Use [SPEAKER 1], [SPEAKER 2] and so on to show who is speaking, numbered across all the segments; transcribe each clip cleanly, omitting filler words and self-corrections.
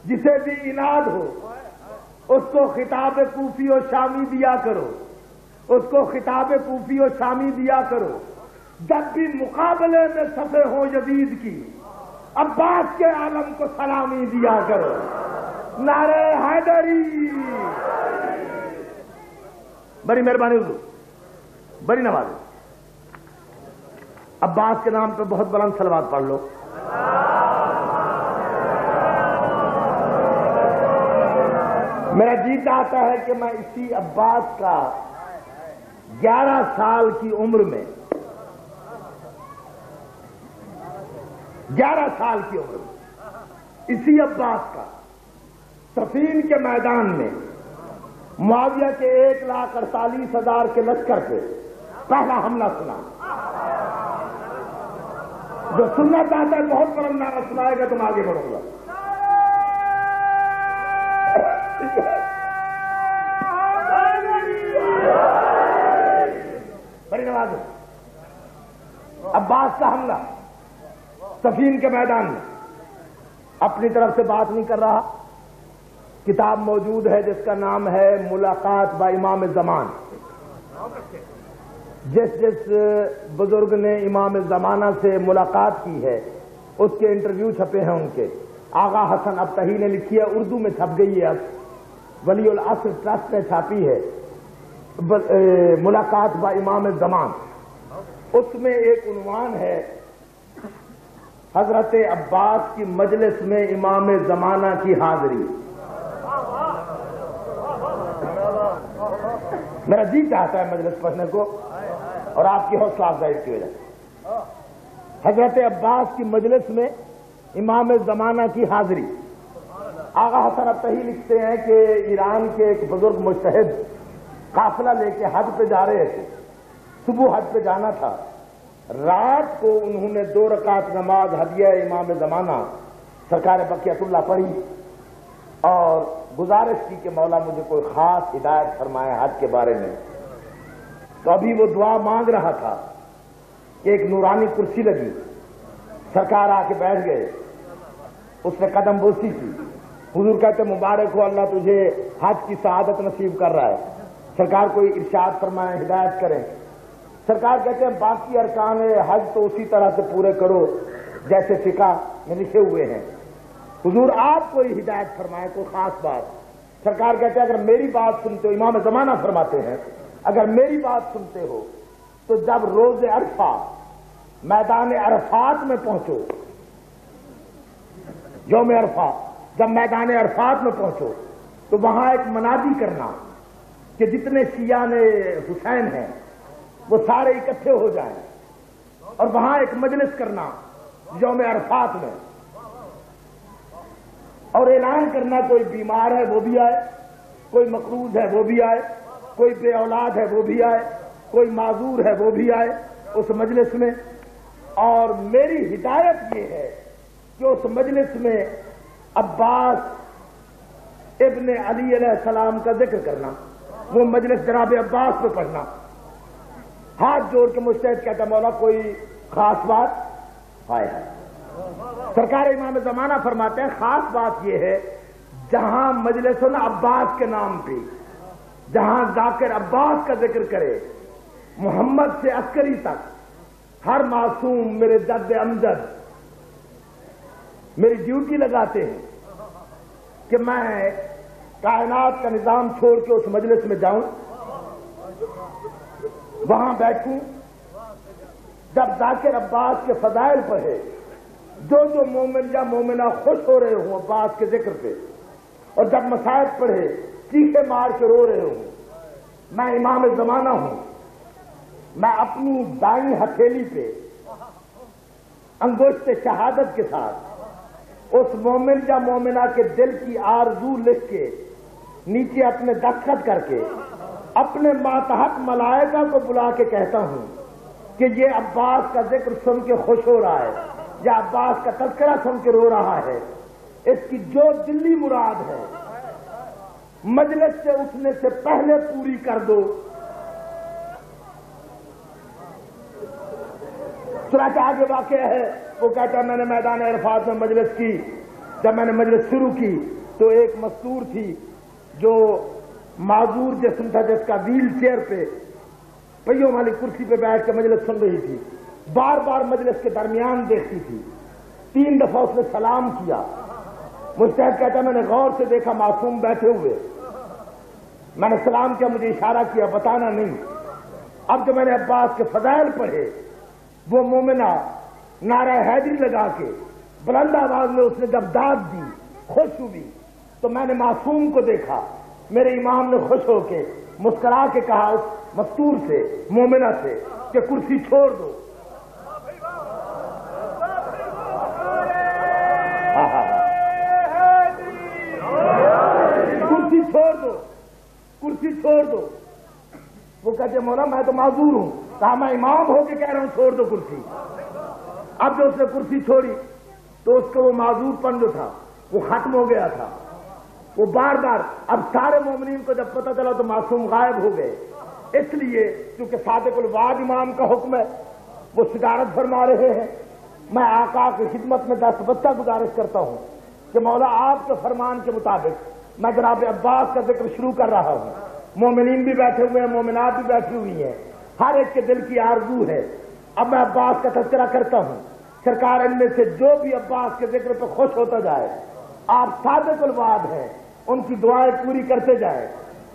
[SPEAKER 1] جسے بھی اناد ہو اس کو خطاب کوفی و شامی دیا کرو، اس کو خطاب کوفی و شامی دیا کرو۔ جب بھی مقابلے میں صفے ہو یزید کی، عباس کے عالم کو سلامی دیا کرو۔ نعرہ حیدری! بڑی مہربانی حضور، بڑی نوازی۔ عباس کے نام پہ بہت بلند صلوات پڑھ لو۔ میرا جی چاہتا ہے کہ میں اسی عباس کا 11 سال کی عمر میں 11 سال کی عمر میں اسی عباس کا صفین کے میدان میں معاویہ کے 1,48,000 کے لشکر پہ پہلا حملہ سنا۔ جو سننا چاہتا ہے بہت بلند نعرہ سنائے گا تو میں آگے بڑھوں گا۔ بڑی نواز عباس کا حملہ صفین کے میدان میں، اپنی طرف سے بات نہیں کر رہا۔ کتاب موجود ہے جس کا نام ہے ملاقات با امام زمان۔ جس بزرگ نے امام زمانہ سے ملاقات کی ہے اس کے انٹرویو چھپے ہیں ان کے۔ آغا حسن ابتہی نے لکھی ہے، اردو میں چھپ گئی ہے، اب ولی العصر ٹرسٹ نے چھاپی ہے، ملاقات با امام زمان۔ اس میں ایک عنوان ہے حضرت عباس کی مجلس میں امام زمانہ کی حاضری۔ میرا جی چاہتا ہے مجلس پڑھنے کو اور آپ کی حوصلہ افزائی کی وجہ سے۔ حضرت عباس کی مجلس میں امام زمانہ کی حاضری۔ آغا حسن ابتہی لکھتے ہیں کہ ایران کے ایک بزرگ مجتہد قافلہ لے کے حج پہ جا رہے تھے، صبح حج پہ جانا تھا، رات کو انہوں نے 2 رکعت نماز ہدیہ امام زمانہ سرکار بقیت اللہ پڑھی اور گزارش کی کہ مولا مجھے کوئی خاص ہدایت فرمائے حج کے بارے میں۔ تو ابھی وہ دعا مانگ رہا تھا کہ ایک نورانی کرسی لگی، سرکار آ کے بیٹھ گئے، اس نے قدم بوسی کی۔ حضور کہتے مبارک ہو، اللہ تجھے حج کی سعادت نصیب کر رہا ہے، سرکار کوئی ارشاد فرمائے، ہدایت کریں۔ سرکار کہتے ہیں باقی ارکان حج تو اسی طرح سے پورے کرو جیسے فقہ میں لکھے ہوئے ہیں، حضور آپ کوئی ہدایت فرمائے، کوئی خاص بات۔ سرکار کہتے ہیں اگر میری بات سنتے ہو، امام زمانہ فرماتے ہیں اگر میری بات سنتے ہو تو جب روز عرفہ میدان عرفات میں پہنچو، یوم عرفہ جب میدان عرفات میں پہنچو تو وہاں ایک منادی کرنا کہ جتنے شیعان حسین ہیں وہ سارے اکٹھے ہو جائیں اور وہاں ایک مجلس کرنا یوم عرفات میں، اور اعلان کرنا کوئی بیمار ہے وہ بھی آئے، کوئی مقروض ہے وہ بھی آئے، کوئی بے اولاد ہے وہ بھی آئے، کوئی معذور ہے وہ بھی آئے اس مجلس میں۔ اور میری ہدایت یہ ہے کہ اس مجلس میں عباس ابن علی علیہ السلام کا ذکر کرنا، وہ مجلس جناب عباس پہ پڑھنا۔ ہاتھ جوڑ کے مجتہد کہتا مولا کوئی خاص بات ہے۔ سرکار امام زمانہ فرماتے ہیں خاص بات یہ ہے جہاں مجلس عباس کے نام پہ، جہاں ذاکر عباس کا ذکر کرے، محمد سے عسکری تک ہر معصوم میرے جد امجد میری ڈیوٹی لگاتے ہیں کہ میں کائنات کا نظام چھوڑ کے اس مجلس میں جاؤں، وہاں بیٹھوں، جب ذاکر عباس کے فضائل پڑھے، جو مومن یا مومنہ خوش ہو رہے ہوں عباس کے ذکر پہ، اور جب مصائب پڑھے چیخے مار کے رو رہے ہوں، میں امام زمانہ ہوں، میں اپنی دائیں ہتھیلی پہ انگشت شہادت کے ساتھ اس مومن یا مومنہ کے دل کی آرزو لکھ کے نیچے اپنے دستخط کر کے اپنے ماتحت ملائکہ کو بلا کے کہتا ہوں کہ یہ عباس کا ذکر سن کے خوش ہو رہا ہے یا عباس کا تذکرہ سن کے رو رہا ہے، اس کی جو دلی مراد ہے مجلس سے اٹھنے سے پہلے پوری کر دو۔ چنانچہ آگے واقعہ ہے، وہ کہتا ہے میں نے میدان عرفات میں مجلس کی، جب میں نے مجلس شروع کی تو ایک مستور تھی جو معذور جسم تھا، جس کا ویل چیئر پہ پہیوں والی کرسی پہ بیٹھ کے مجلس سن رہی تھی، بار بار مجلس کے درمیان دیکھتی تھی، 3 دفعہ اس نے سلام کیا۔ مجتہد کہتا ہے میں نے غور سے دیکھا معصوم بیٹھے ہوئے، میں نے سلام کیا، مجھے اشارہ کیا بتانا نہیں۔ اب جو میں نے عباس کے فضائل پڑھے، وہ مومنہ نعرہ حیدری لگا کے بلند آواز میں اس نے جب داد دی، خوش ہوئی، تو میں نے معصوم کو دیکھا، میرے امام نے خوش ہو کے مسکرا کے کہا اس مستور سے، مومنہ سے، کہ کرسی چھوڑ دو۔ کرسی چھوڑ دو، کرسی چھوڑ دو۔ وہ کہتے مولا میں تو معذور ہوں، کہا میں امام ہو کے کہہ رہا ہوں چھوڑ دو کرسی۔ اب جو اس نے کرسی چھوڑی تو اس کا وہ معذور پن جو تھا وہ ختم ہو گیا تھا۔ وہ بار بار، اب سارے مومنین کو جب پتہ چلا تو معصوم غائب ہو گئے، اس لیے کیونکہ صادق الوعد امام کا حکم ہے، وہ صدارت فرما رہے ہیں۔ میں آقا کی خدمت میں دستبستہ گزارش کرتا ہوں کہ مولا آپ کے فرمان کے مطابق میں جناب عباس کا ذکر شروع کر رہا ہوں۔ مومنین بھی بیٹھے ہوئے ہیں، مومنات بھی بیٹھی ہوئی ہیں، ہر ایک کے دل کی آرزو ہے۔ اب میں عباس کا تذکرہ کرتا ہوں، سرکار ان میں سے جو بھی عباس کے ذکر پہ خوش ہوتا جائے، آپ صادق الوعد ہیں، ان کی دعائیں پوری کرتے جائیں۔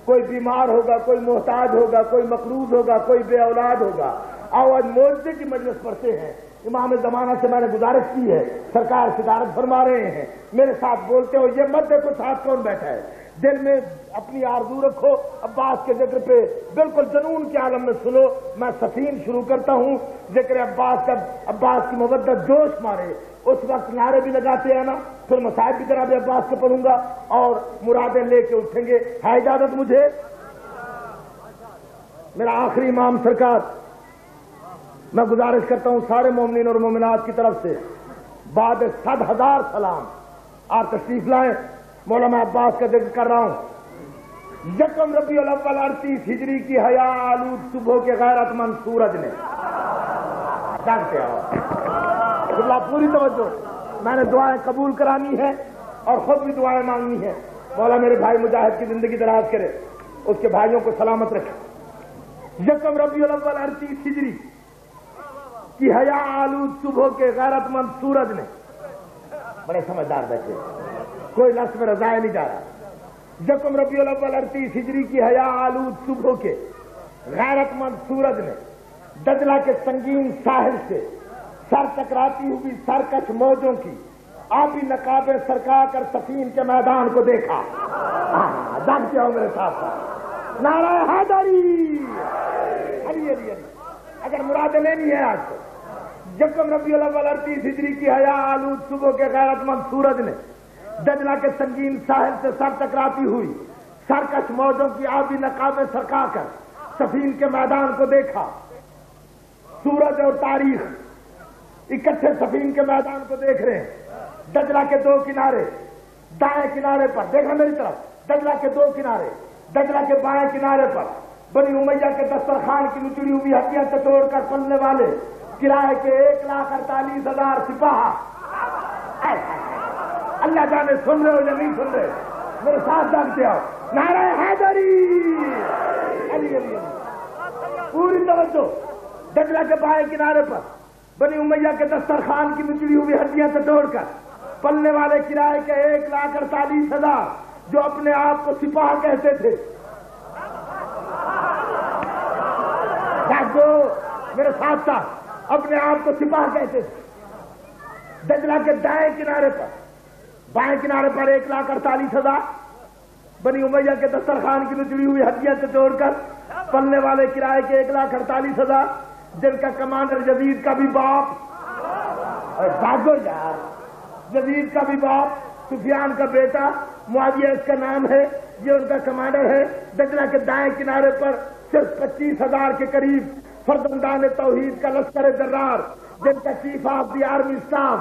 [SPEAKER 1] کوئی بیمار ہوگا، کوئی محتاج ہوگا، کوئی مقروض ہوگا، کوئی بے اولاد ہوگا، آؤ آج موجزے کی مجلس پڑھتے ہیں۔ امام زمانہ سے میں نے گزارش کی ہے، سرکار صدارت فرما رہے ہیں، میرے ساتھ بولتے ہو، یہ مت دیکھو ساتھ کون بیٹھا ہے، دل میں اپنی آرزو رکھو، عباس کے ذکر پہ بالکل جنون کے عالم میں سنو۔ میں سفین شروع کرتا ہوں، ذکر عباس کا، عباس کی مودت جوش مارے، اس وقت نعرے بھی لگاتے ہیں نا، پھر مصائب بھی جناب عباس کے پڑھوں گا اور مرادیں لے کے اٹھیں گے۔ ہے اجازت مجھے؟ میرا آخری امام سرکار، میں گزارش کرتا ہوں سارے مومنین اور مومنات کی طرف سے، بعد 100,000 سلام آپ تشریف لائیں۔ مولانا عباس کا ذکر کر رہا ہوں۔ یکم ربیع الاول 38 ہجری کی حیا آلود صبح کے غیرت مند سورج نے جانتے ہو اللہ، پوری توجہ، میں نے دعائیں قبول کرانی ہے اور خود بھی دعائیں مانگنی ہے۔ مولا میرے بھائی مجاہد کی زندگی دراز کرے، اس کے بھائیوں کو سلامت رکھے۔ یکم ربیع الاول 38 ہجری کی حیا آلود صبح کے غیرت مند سورج نے، بڑے سمجھدار بیٹھے، کوئی لفظ میں رضائے نہیں جا رہا۔ یکم ربیع الاول 38 ہجری کی حیا آلود صبح کے غیرت مند سورج نے دجلہ کے سنگین ساحل سے سر ٹکراتی ہوئی سرکش موجوں کی آبی نقابیں سرکا کر سفین کے میدان کو دیکھا۔ جانتے ہو میرے ساتھ نعرہ حیدری، علی علی علی، اگر مرادیں لینی ہے آج کو۔ یکم ربیع الاول 38 ہجری کی حیا آلود صبح کے غیرت مند سورج نے دجلہ کے سنگین ساحل سے سر ٹکراتی ہوئی سرکش موجوں کی آبی نقابیں سرکا کر سفین کے میدان کو دیکھا۔ سورج اور تاریخ اکٹھے سفین کے میدان کو دیکھ رہے ہیں۔ دجلہ کے 2 کنارے، دائیں کنارے پر دیکھا میری طرف، دجلہ کے 2 کنارے، دجلہ کے بائیں کنارے پر بنی امیہ کے دسترخوان کی نچڑی ہوئی ہڈیاں توڑ کر پلنے والے کرائے کے 1,48,000 سپاہ۔ اللہ جانے سن رہے ہو یا نہیں سن رہے، میرے ساتھ جانتے ہو نعرہ حیدری، علی علی، پوری توجہ۔ دجلہ کے بائیں کنارے پر بنی امیہ کے دسترخوان کی نچڑی ہوئی ہڈیاں توڑ کر پلنے والے کرائے کے 1,48,000 جو اپنے آپ کو سپاہ کہتے تھے۔ میرے ساتھ ساتھ اپنے آپ کو سپاہ کہتے تھے۔ دجلہ کے دائیں کنارے پر، بائیں کنارے پر 1,48,000 بنی امیہ کے دسترخوان کی نچڑی ہوئی ہڈیاں توڑ کر پلنے والے کرائے کے 1,48,000 جن کا کمانڈر یزید کا بھی باپ، بھاگو یار، یزید کا بھی باپ، سفیان کا بیٹا معاویہ اس کا نام ہے، یہ ان کا کمانڈر ہے۔ دجلہ کے دائیں کنارے پر صرف 25,000 کے قریب فرزندان توحید کا لشکر جرار، جن کا chief of the army staff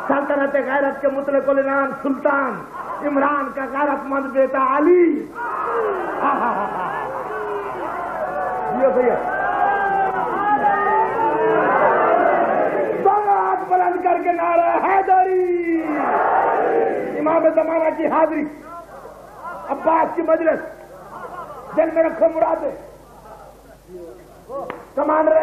[SPEAKER 1] سلطنت غیرت کے مطلق العنان سلطان عمران کا غیرت مند بیٹا علی۔ یہ بھیا بلند کر کے نعرہ حیدری، امام زمانہ کی حاضری، عباس کی مجلس، دل میں رکھو مرادیں، کمانڈر